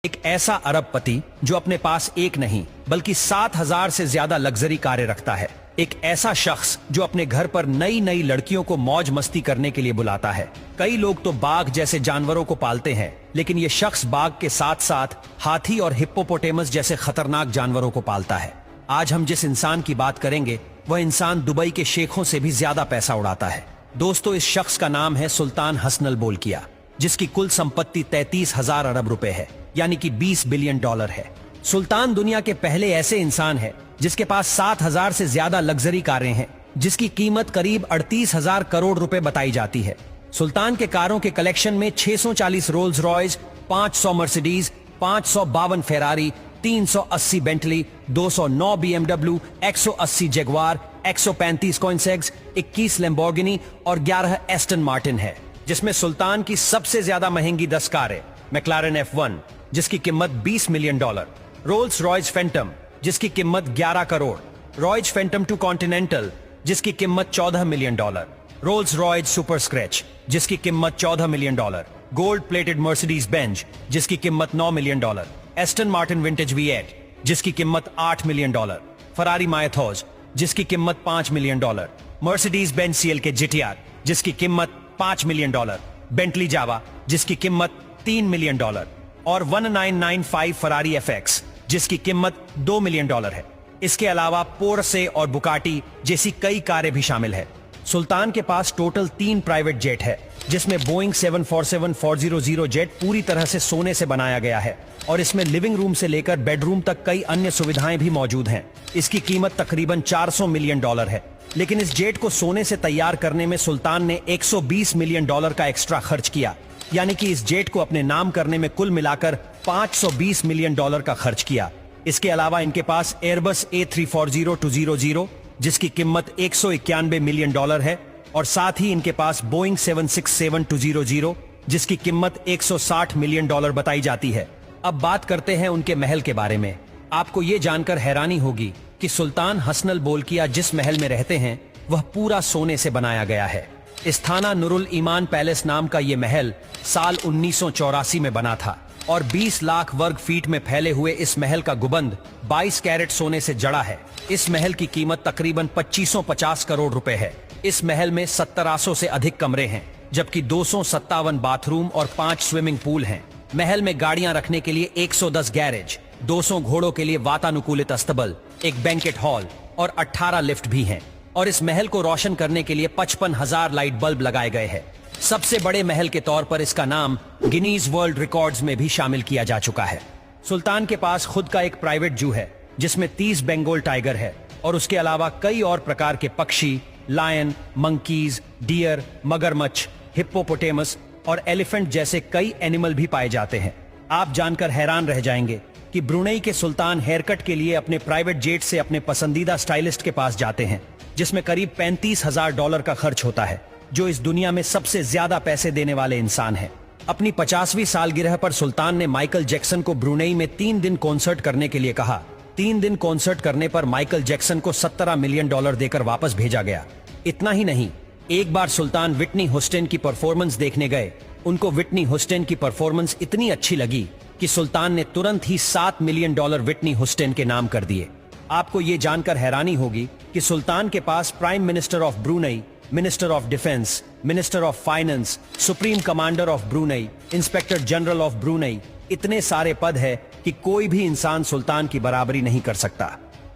एक ऐसा अरबपति जो अपने पास एक नहीं बल्कि 7,000 से ज्यादा लग्जरी कारें रखता है। एक ऐसा शख्स जो अपने घर पर नई नई लड़कियों को मौज मस्ती करने के लिए बुलाता है। कई लोग तो बाघ जैसे जानवरों को पालते हैं, लेकिन ये शख्स बाघ के साथ साथ हाथी और हिप्पोपोटेमस जैसे खतरनाक जानवरों को पालता है। आज हम जिस इंसान की बात करेंगे वह इंसान दुबई के शेखों से भी ज्यादा पैसा उड़ाता है। दोस्तों, इस शख्स का नाम है सुल्तान हसन बोल्किया, जिसकी कुल संपत्ति 33,000 अरब रुपए है, यानी कि 20 बिलियन डॉलर है। सुल्तान दुनिया के पहले ऐसे इंसान है जिसके पास 7,000 से ज्यादा लग्जरी कारें हैं, जिसकी कीमत करीब 38,000 करोड़ रुपए बताई जाती है। सुल्तान के कारों के कलेक्शन में 640 Rolls Royce, 500 Mercedes, 552 Ferrari, 380 Bentley, 209 BMW, 180 Jaguar, 135 कोइनसेग्स, 21 Lamborghini और 11 एस्टन मार्टिन है, जिसमें सुल्तान की सबसे ज्यादा महंगी 10 कारें मैक्लारेन F1 जिसकी कीमत 20 million dollar, Rolls Royce Phantom जिसकी कीमत 11 करोड़, रॉयस फैंटम 2 कॉन्टिनेंटल जिसकी कीमत 14 million dollar, Rolls Royce super scratch जिसकी कीमत 14 million dollar, gold plated Mercedes Benz जिसकी कीमत 9 million dollar, Aston Martin vintage V8 जिसकी कीमत 8 मिलियन डॉलर, फरारी मायथोज जिसकी कीमत 5 million dollar, Mercedes Benz CLK GTR जिसकी कीमत 5 मिलियन डॉलर, बेंटली जावा जिसकी कीमत 3 मिलियन डॉलर और 1995 फरारी FX जिसकी कीमत 2 मिलियन डॉलर है। इसके अलावा पोर्शे और बुगाटी जैसी कई कारें भी शामिल है। सुल्तान के पास टोटल 3 प्राइवेट जेट है, जिसमें बोइंग 747-400 जेट पूरी तरह से सोने से बनाया गया है और इसमें लिविंग रूम से लेकर बेडरूम तक कई अन्य सुविधाएं भी मौजूद हैं। इसकी कीमत तकरीबन 400 मिलियन डॉलर है, लेकिन इस जेट को सोने से तैयार करने में सुल्तान ने 120 मिलियन डॉलर का एक्स्ट्रा खर्च किया, यानी कि इस जेट को अपने नाम करने में कुल मिलाकर 520 मिलियन डॉलर का खर्च किया। इसके अलावा इनके पास एयरबस A340-200 जिसकी कीमत 191 मिलियन डॉलर है और साथ ही इनके पास बोइंग 767-200 जिसकी कीमत 160 मिलियन डॉलर बताई जाती है। अब बात करते हैं उनके महल के बारे में। आपको ये जानकर हैरानी होगी कि सुल्तान हसन बोल्किया जिस महल में रहते हैं वह पूरा सोने से बनाया गया है। इस्थाना नुरुल ईमान पैलेस नाम का ये महल साल 1984 में बना था और 20 लाख वर्ग फीट में फैले हुए इस महल का गुबंद 22 कैरेट सोने से जड़ा है। इस महल की कीमत तकरीबन 2550 करोड़ रुपए है। इस महल में 1700 से अधिक कमरे हैं, जबकि 257 बाथरूम और 5 स्विमिंग पूल हैं। महल में गाड़ियां रखने के लिए 110 गैरेज, 200 घोड़ों के लिए वातानुकूलित अस्तबल, एक बैंकेट हॉल और 18 लिफ्ट भी हैं। और इस महल को रोशन करने के लिए 55,000 लाइट बल्ब लगाए गए हैं। सबसे बड़े महल के तौर पर इसका नाम गिनीज वर्ल्ड रिकॉर्ड्स में भी शामिल किया जा चुका है। सुल्तान के पास खुद का एक प्राइवेट जू है जिसमें 30 बंगाल टाइगर है और उसके अलावा कई और प्रकार के पक्षी, लायन, मंकीज, डियर, मगरमच्छ, हिप्पोपोटेमस और एलिफेंट जैसे कई एनिमल भी पाए जाते हैं। आप जानकर हैरान रह जाएंगे कि ब्रुनेई के सुल्तान हेयरकट के लिए अपने प्राइवेट जेट से अपने पसंदीदा स्टाइलिस्ट के पास जाते हैं, जिसमें करीब 35,000 डॉलर का खर्च होता है, जो इस दुनिया में सबसे ज्यादा पैसे देने वाले इंसान हैं। अपनी 50वीं सालगिरह पर सुल्तान ने माइकल जैक्सन को ब्रुनेई में 3 दिन कॉन्सर्ट करने के लिए कहा। 3 दिन कॉन्सर्ट करने पर माइकल जैक्सन को 17 मिलियन डॉलर देकर वापस भेजा गया। इतना ही नहीं, एक बार सुल्तान विटनी ह्यूस्टन की परफॉर्मेंस देखने गए। उनको विटनी ह्यूस्टन की परफॉर्मेंस इतनी अच्छी लगी कि सुल्तान ने तुरंत ही 7 मिलियन डॉलर विटनी ह्यूस्टन के नाम कर दिए। आपको ये जानकर हैरानी होगी कि सुल्तान के पास prime minister of Brunei, minister of defence, minister of finance, supreme commander of Brunei, inspector general of Brunei, इतने सारे पद है कि कोई भी इंसान सुल्तान की बराबरी नहीं कर सकता।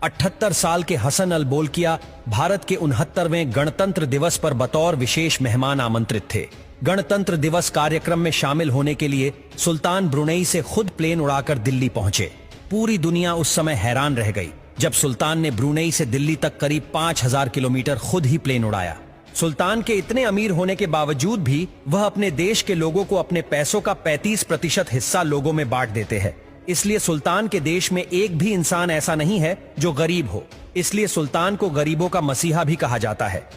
78 साल के हसन बोल्किया भारत के 69वें गणतंत्र दिवस पर बतौर विशेष मेहमान आमंत्रित थे। गणतंत्र दिवस कार्यक्रम में शामिल होने के लिए सुल्तान ब्रुनेई से खुद प्लेन उड़ाकर दिल्ली पहुंचे। पूरी दुनिया उस समय हैरान रह गई जब सुल्तान ने ब्रुनेई से दिल्ली तक करीब 5000 किलोमीटर खुद ही प्लेन उड़ाया। सुल्तान के इतने अमीर होने के बावजूद भी वह अपने देश के लोगों को अपने पैसों का 35% हिस्सा लोगों में बांट देते हैं। इसलिए सुल्तान के देश में एक भी इंसान ऐसा नहीं है जो गरीब हो। इसलिए सुल्तान को गरीबों का मसीहा भी कहा जाता है।